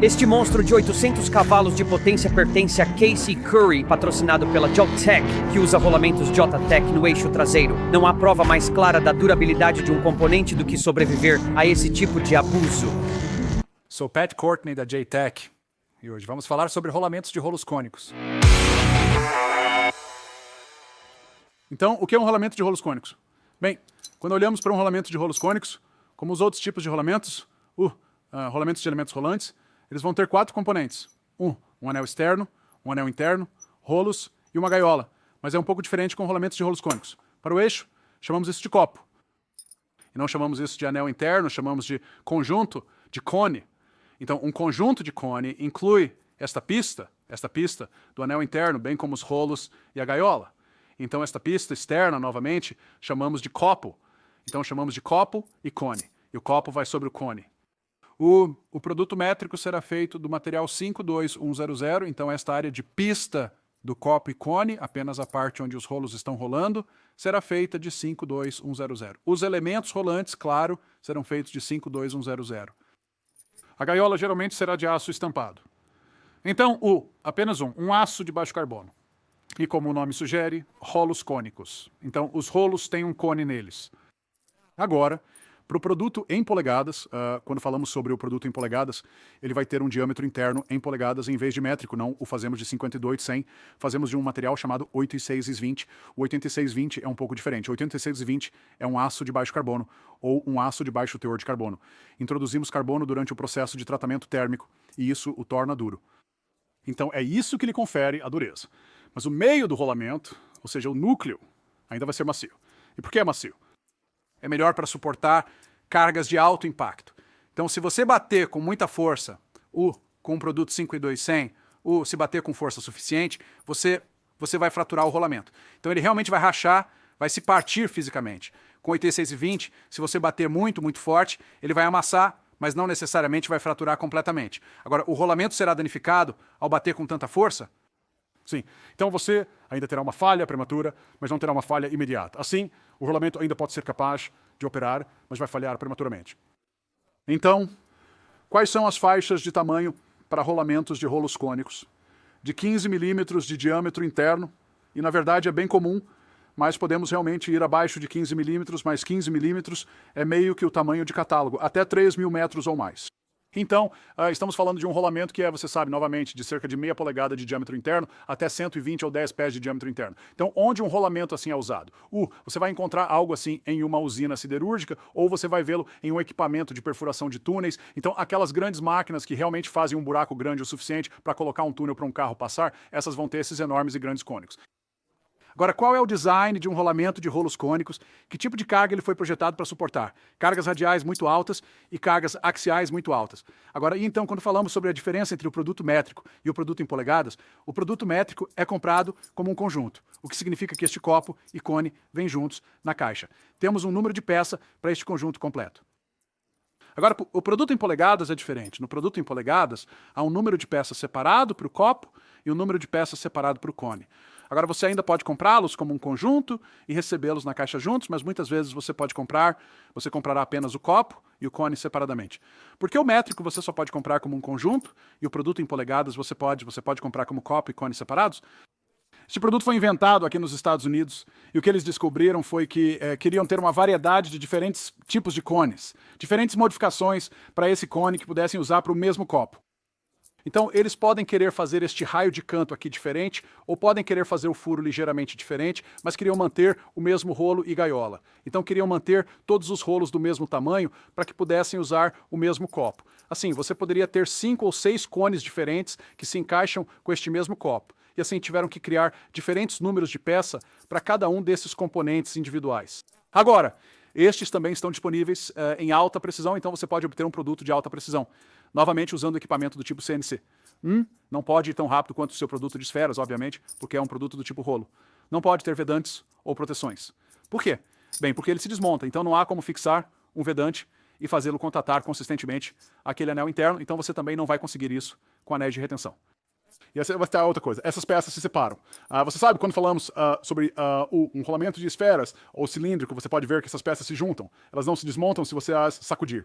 Este monstro de 800 cavalos de potência pertence a Casey Curry, patrocinado pela Jotech, que usa rolamentos Jotech no eixo traseiro. Não há prova mais clara da durabilidade de um componente do que sobreviver a esse tipo de abuso. Sou Pat Courtney da J-Tech e hoje vamos falar sobre rolamentos de rolos cônicos. Então, o que é um rolamento de rolos cônicos? Bem, quando olhamos para um rolamento de rolos cônicos, como os outros tipos de rolamentos, rolamentos de elementos rolantes, eles vão ter 4 componentes. Um anel externo, um anel interno, rolos e uma gaiola. Mas é um pouco diferente com rolamentos de rolos cônicos. Para o eixo, chamamos isso de copo. E não chamamos isso de anel interno, chamamos de conjunto, de cone. Então, um conjunto de cone inclui esta pista do anel interno, bem como os rolos e a gaiola. Então, esta pista externa, novamente, chamamos de copo. Então, chamamos de copo e cone. E o copo vai sobre o cone. O produto métrico será feito do material 52100, então esta área de pista do copo e cone, apenas a parte onde os rolos estão rolando, será feita de 52100. Os elementos rolantes, claro, serão feitos de 52100. A gaiola geralmente será de aço estampado. Então, apenas um aço de baixo carbono. E como o nome sugere, rolos cônicos. Então, os rolos têm um cone neles. Agora, para o produto em polegadas, quando falamos sobre o produto em polegadas, ele vai ter um diâmetro interno em polegadas em vez de métrico, não o fazemos de 52/100, fazemos de um material chamado 8620. O 8620 é um pouco diferente. O 8620 é um aço de baixo carbono, ou um aço de baixo teor de carbono. Introduzimos carbono durante o processo de tratamento térmico, e isso o torna duro. Então é isso que lhe confere a dureza. Mas o meio do rolamento, ou seja, o núcleo, ainda vai ser macio. E por que é macio? É melhor para suportar cargas de alto impacto. Então, se você bater com muita força, com um produto 52100, se bater com força suficiente, você vai fraturar o rolamento. Então, ele realmente vai rachar, vai se partir fisicamente. Com 8620, se você bater muito, muito forte, ele vai amassar, mas não necessariamente vai fraturar completamente. Agora, o rolamento será danificado ao bater com tanta força? Sim. Então você ainda terá uma falha prematura, mas não terá uma falha imediata. Assim, o rolamento ainda pode ser capaz de operar, mas vai falhar prematuramente. Então, quais são as faixas de tamanho para rolamentos de rolos cônicos? De 15 milímetros de diâmetro interno, e na verdade é bem comum, mas podemos realmente ir abaixo de 15 milímetros, mas 15 milímetros é meio que o tamanho de catálogo, até 3.000 metros ou mais. Então, estamos falando de um rolamento que é, você sabe, novamente, de cerca de meia polegada de diâmetro interno até 120 ou 10 pés de diâmetro interno. Então, onde um rolamento assim é usado? Você vai encontrar algo assim em uma usina siderúrgica ou você vai vê-lo em um equipamento de perfuração de túneis. Então, aquelas grandes máquinas que realmente fazem um buraco grande o suficiente para colocar um túnel para um carro passar, essas vão ter esses enormes e grandes cônicos. Agora, qual é o design de um rolamento de rolos cônicos? Que tipo de carga ele foi projetado para suportar? Cargas radiais muito altas e cargas axiais muito altas. Agora, então, quando falamos sobre a diferença entre o produto métrico e o produto em polegadas, o produto métrico é comprado como um conjunto, o que significa que este copo e cone vêm juntos na caixa. Temos um número de peça para este conjunto completo. Agora, o produto em polegadas é diferente. No produto em polegadas, há um número de peças separado para o copo e um número de peças separado para o cone. Agora, você ainda pode comprá-los como um conjunto e recebê-los na caixa juntos, mas muitas vezes você comprará apenas o copo e o cone separadamente. Porque o métrico você só pode comprar como um conjunto e o produto em polegadas você pode comprar como copo e cone separados? Este produto foi inventado aqui nos Estados Unidos e o que eles descobriram foi que queriam ter uma variedade de diferentes tipos de cones, diferentes modificações para esse cone que pudessem usar para o mesmo copo. Então, eles podem querer fazer este raio de canto aqui diferente, ou podem querer fazer o furo ligeiramente diferente, mas queriam manter o mesmo rolo e gaiola. Então, queriam manter todos os rolos do mesmo tamanho para que pudessem usar o mesmo copo. Assim, você poderia ter 5 ou 6 cones diferentes que se encaixam com este mesmo copo. E assim, tiveram que criar diferentes números de peça para cada um desses componentes individuais. Agora, estes também estão disponíveis em alta precisão, então você pode obter um produto de alta precisão. Novamente usando equipamento do tipo CNC. Não pode ir tão rápido quanto o seu produto de esferas, obviamente, porque é um produto do tipo rolo. Não pode ter vedantes ou proteções. Por quê? Bem, porque ele se desmonta, então não há como fixar um vedante e fazê-lo contatar consistentemente aquele anel interno, então você também não vai conseguir isso com anéis de retenção. E essa vai estar outra coisa, essas peças se separam. Você sabe, quando falamos sobre um rolamento de esferas ou cilíndrico, você pode ver que essas peças se juntam. Elas não se desmontam se você as sacudir.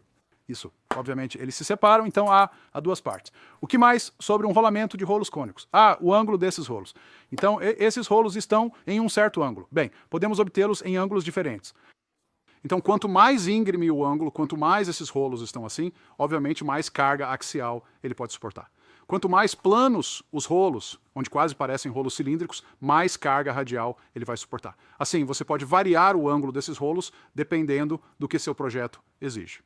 Isso, obviamente, eles se separam, então há duas partes. O que mais sobre um rolamento de rolos cônicos? O ângulo desses rolos. Então, esses rolos estão em um certo ângulo. Bem, podemos obtê-los em ângulos diferentes. Então, quanto mais íngreme o ângulo, quanto mais esses rolos estão assim, obviamente mais carga axial ele pode suportar. Quanto mais planos os rolos, onde quase parecem rolos cilíndricos, mais carga radial ele vai suportar. Assim, você pode variar o ângulo desses rolos dependendo do que seu projeto exige.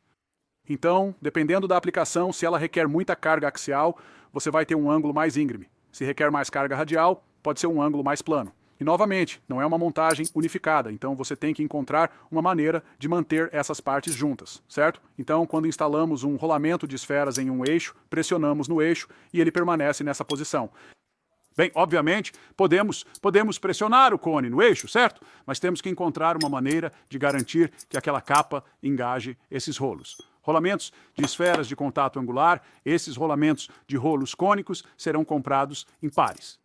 Então, dependendo da aplicação, se ela requer muita carga axial, você vai ter um ângulo mais íngreme. Se requer mais carga radial, pode ser um ângulo mais plano. E novamente, não é uma montagem unificada, então você tem que encontrar uma maneira de manter essas partes juntas, certo? Então, quando instalamos um rolamento de esferas em um eixo, pressionamos no eixo e ele permanece nessa posição. Bem, obviamente, podemos pressionar o cone no eixo, certo? Mas temos que encontrar uma maneira de garantir que aquela capa engaje esses rolos. Rolamentos de esferas de contato angular, esses rolamentos de rolos cônicos serão comprados em pares.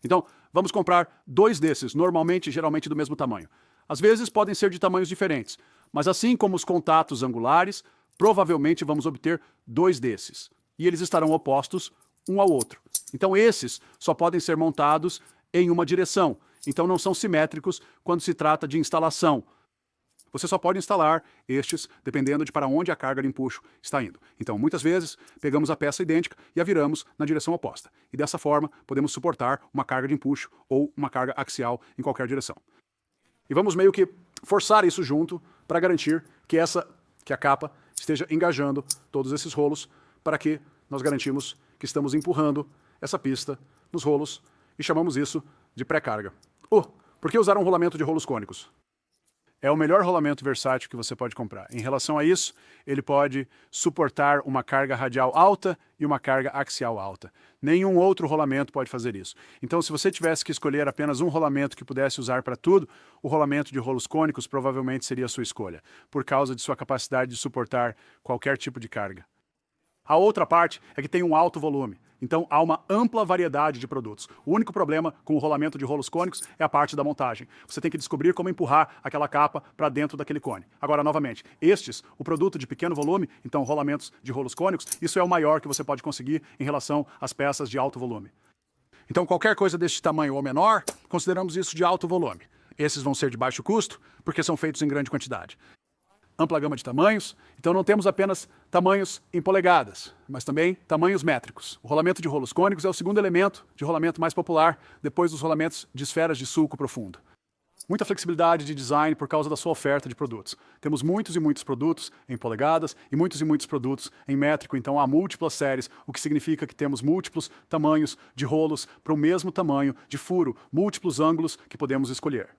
Então, vamos comprar 2 desses, geralmente do mesmo tamanho. Às vezes podem ser de tamanhos diferentes, mas assim como os contatos angulares, provavelmente vamos obter 2 desses. E eles estarão opostos um ao outro. Então esses só podem ser montados em uma direção. Então não são simétricos quando se trata de instalação. Você só pode instalar estes dependendo de para onde a carga de empuxo está indo. Então, muitas vezes, pegamos a peça idêntica e a viramos na direção oposta. E dessa forma, podemos suportar uma carga de empuxo ou uma carga axial em qualquer direção. E vamos meio que forçar isso junto para garantir que a capa esteja engajando todos esses rolos para que nós garantimos que estamos empurrando essa pista nos rolos e chamamos isso de pré-carga. Por que usar um rolamento de rolos cônicos? É o melhor rolamento versátil que você pode comprar. Em relação a isso, ele pode suportar uma carga radial alta e uma carga axial alta. Nenhum outro rolamento pode fazer isso. Então, se você tivesse que escolher apenas um rolamento que pudesse usar para tudo, o rolamento de rolos cônicos provavelmente seria a sua escolha, por causa de sua capacidade de suportar qualquer tipo de carga. A outra parte é que tem um alto volume. Então há uma ampla variedade de produtos. O único problema com o rolamento de rolos cônicos é a parte da montagem. Você tem que descobrir como empurrar aquela capa para dentro daquele cone. Agora, novamente, o produto de pequeno volume, então rolamentos de rolos cônicos, isso é o maior que você pode conseguir em relação às peças de alto volume. Então qualquer coisa deste tamanho ou menor, consideramos isso de alto volume. Esses vão ser de baixo custo, porque são feitos em grande quantidade. Ampla gama de tamanhos, então não temos apenas tamanhos em polegadas, mas também tamanhos métricos. O rolamento de rolos cônicos é o segundo elemento de rolamento mais popular, depois dos rolamentos de esferas de sulco profundo. Muita flexibilidade de design por causa da sua oferta de produtos. Temos muitos e muitos produtos em polegadas e muitos produtos em métrico, então há múltiplas séries, o que significa que temos múltiplos tamanhos de rolos para o mesmo tamanho de furo, múltiplos ângulos que podemos escolher.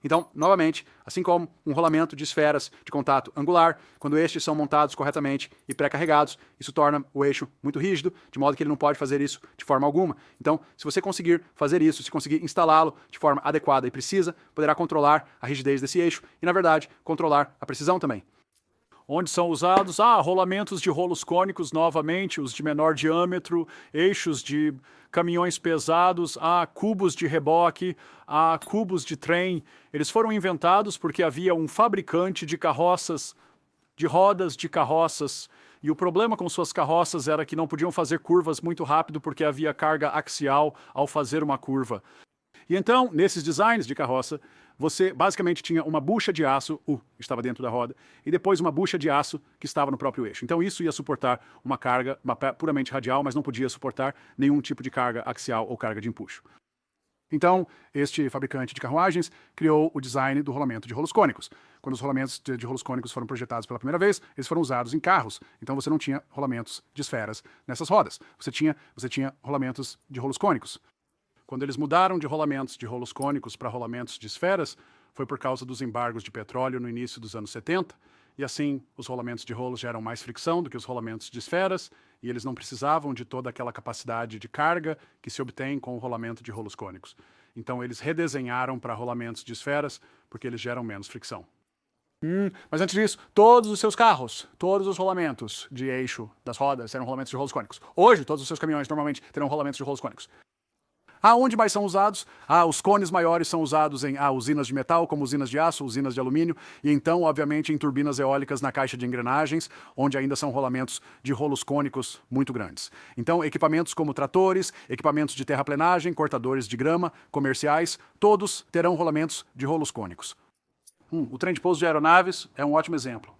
Então, novamente, assim como um rolamento de esferas de contato angular, quando estes são montados corretamente e pré-carregados, isso torna o eixo muito rígido, de modo que ele não pode fazer isso de forma alguma. Então, se você conseguir fazer isso, se conseguir instalá-lo de forma adequada e precisa, poderá controlar a rigidez desse eixo e, na verdade, controlar a precisão também. Onde são usados? Rolamentos de rolos cônicos, novamente, os de menor diâmetro, eixos de caminhões pesados, cubos de reboque, cubos de trem. Eles foram inventados porque havia um fabricante de carroças, de rodas de carroças, e o problema com suas carroças era que não podiam fazer curvas muito rápido porque havia carga axial ao fazer uma curva. E então, nesses designs de carroça, você basicamente tinha uma bucha de aço, estava dentro da roda, e depois uma bucha de aço que estava no próprio eixo. Então isso ia suportar uma carga puramente radial, mas não podia suportar nenhum tipo de carga axial ou carga de empuxo. Então, este fabricante de carruagens criou o design do rolamento de rolos cônicos. Quando os rolamentos de rolos cônicos foram projetados pela primeira vez, eles foram usados em carros. Então você não tinha rolamentos de esferas nessas rodas. Você tinha rolamentos de rolos cônicos. Quando eles mudaram de rolamentos de rolos cônicos para rolamentos de esferas, foi por causa dos embargos de petróleo no início dos anos 70, e assim os rolamentos de rolos geram mais fricção do que os rolamentos de esferas, e eles não precisavam de toda aquela capacidade de carga que se obtém com o rolamento de rolos cônicos. Então eles redesenharam para rolamentos de esferas, porque eles geram menos fricção. Mas antes disso, todos os seus carros, todos os rolamentos de eixo das rodas eram rolamentos de rolos cônicos. Hoje, todos os seus caminhões normalmente terão rolamentos de rolos cônicos. Onde mais são usados? Os cones maiores são usados em usinas de metal, como usinas de aço, usinas de alumínio, e então, obviamente, em turbinas eólicas na caixa de engrenagens, onde ainda são rolamentos de rolos cônicos muito grandes. Então, equipamentos como tratores, equipamentos de terraplenagem, cortadores de grama, comerciais, todos terão rolamentos de rolos cônicos. O trem de pouso de aeronaves é um ótimo exemplo.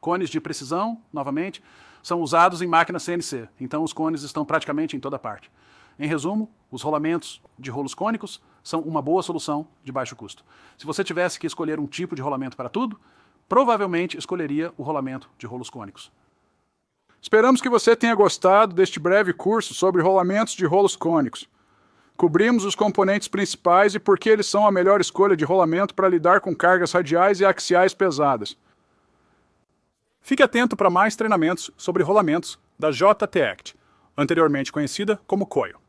Cones de precisão, novamente, são usados em máquinas CNC, então os cones estão praticamente em toda parte. Em resumo, os rolamentos de rolos cônicos são uma boa solução de baixo custo. Se você tivesse que escolher um tipo de rolamento para tudo, provavelmente escolheria o rolamento de rolos cônicos. Esperamos que você tenha gostado deste breve curso sobre rolamentos de rolos cônicos. Cobrimos os componentes principais e por que eles são a melhor escolha de rolamento para lidar com cargas radiais e axiais pesadas. Fique atento para mais treinamentos sobre rolamentos da JT Act, anteriormente conhecida como COIL.